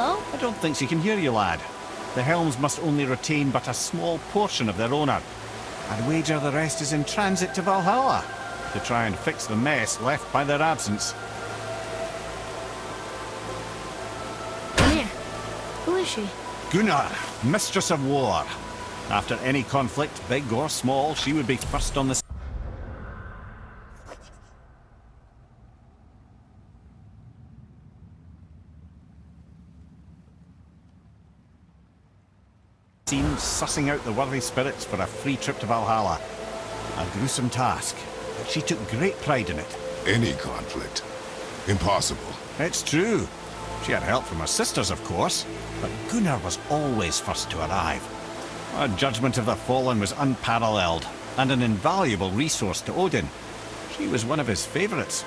Hello? I don't think she can hear you, lad. The helms must only retain but a small portion of their owner. I'd wager the rest is in transit to Valhalla to try and fix the mess left by their absence. Come here. Who is she? Gunnar, Mistress of War. After any conflict, big or small, she would be first on the scene, sussing out the worthy spirits for a free trip to Valhalla. A gruesome task, but she took great pride in it. Any conflict. Impossible. It's true. She had help from her sisters, of course, but Gunnar was always first to arrive. Her judgment of the fallen was unparalleled, and an invaluable resource to Odin. She was one of his favourites.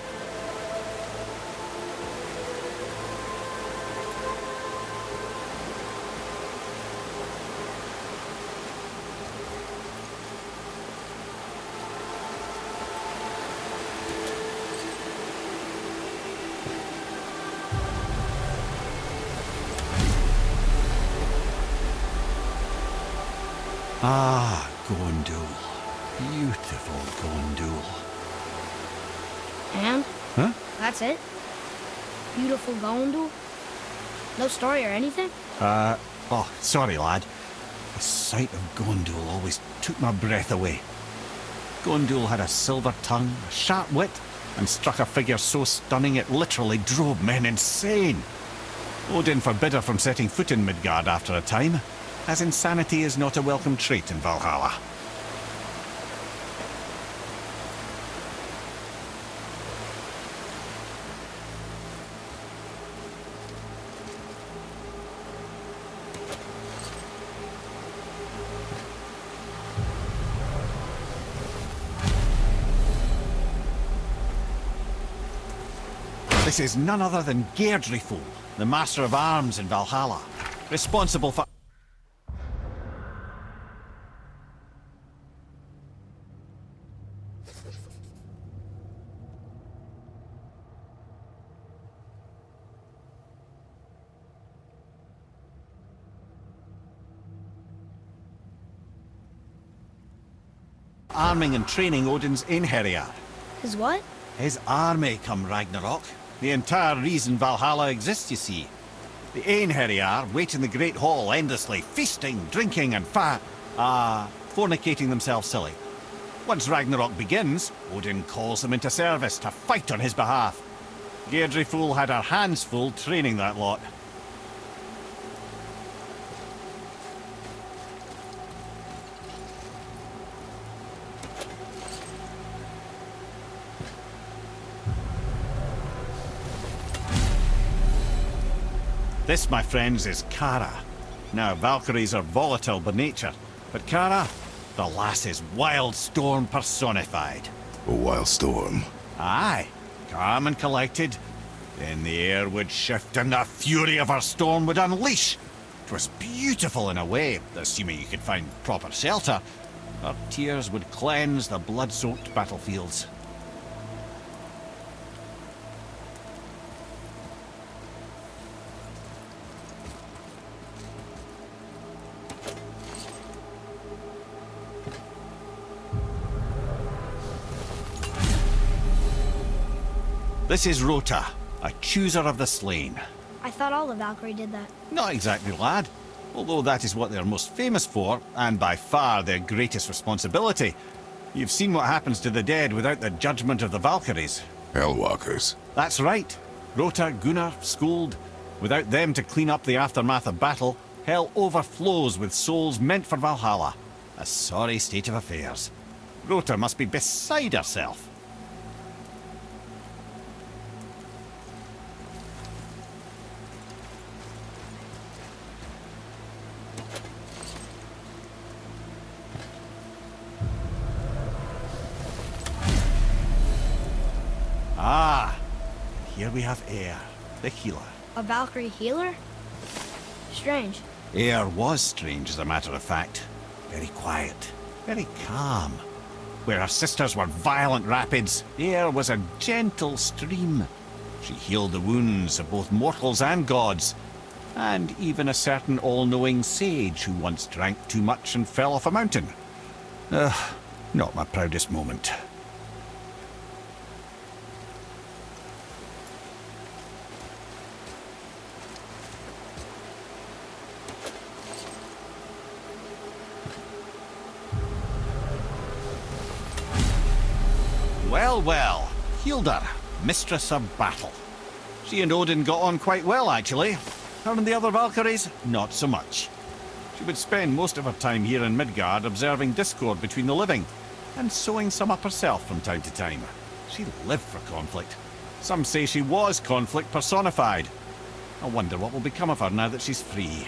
Ah, Gondul. Beautiful Gondul. And? Huh? That's it? Beautiful Gondul? No story or anything? Oh, sorry, lad. The sight of Gondul always took my breath away. Gondul had a silver tongue, a sharp wit, and struck a figure so stunning it literally drove men insane. Odin forbid her from setting foot in Midgard after a time, as insanity is not a welcome trait in Valhalla. This is none other than Geirdriful, the Master of Arms in Valhalla, responsible for arming and training Odin's Einherjar. His what? His army come Ragnarok. The entire reason Valhalla exists, you see. The Einherjar wait in the Great Hall endlessly, feasting, drinking and fornicating themselves silly. Once Ragnarok begins, Odin calls them into service to fight on his behalf. Geirdriful had her hands full training that lot. This, my friends, is Kara. Now, Valkyries are volatile by nature, but Kara, the lass is wild storm personified. A wild storm. Aye, calm and collected. Then the air would shift and the fury of her storm would unleash. 'Twas beautiful in a way, assuming you could find proper shelter. Her tears would cleanse the blood-soaked battlefields. This is Rota, a chooser of the slain. I thought all the Valkyrie did that. Not exactly, lad. Although that is what they're most famous for, and by far their greatest responsibility. You've seen what happens to the dead without the judgment of the Valkyries. Hellwalkers. That's right. Rota, Gunnar, Skuld. Without them to clean up the aftermath of battle, hell overflows with souls meant for Valhalla. A sorry state of affairs. Rota must be beside herself. Ah, here we have Eir, the healer. A Valkyrie healer? Strange. Eir was strange, as a matter of fact. Very quiet, very calm. Where her sisters were violent rapids, Eir was a gentle stream. She healed the wounds of both mortals and gods. and even a certain all-knowing sage who once drank too much and fell off a mountain. Not my proudest moment. Well, well, Hilda, Mistress of Battle. She and Odin got on quite well, actually. Her and the other Valkyries, not so much. She would spend most of her time here in Midgard observing discord between the living, and sewing some up herself from time to time. She lived for conflict. Some say she was conflict personified. I wonder what will become of her now that she's free.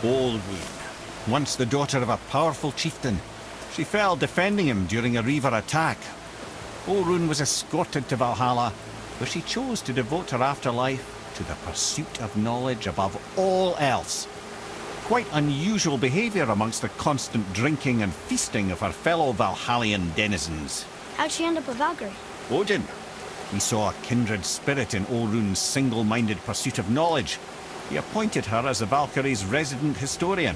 Olrun, once the daughter of a powerful chieftain. She fell defending him during a Reaver attack. Olrun was escorted to Valhalla, where she chose to devote her afterlife to the pursuit of knowledge above all else. Quite unusual behaviour amongst the constant drinking and feasting of her fellow Valhallian denizens. How'd she end up a Valkyrie? Odin. He saw a kindred spirit in Olrun's single-minded pursuit of knowledge. He appointed her as the Valkyrie's resident historian.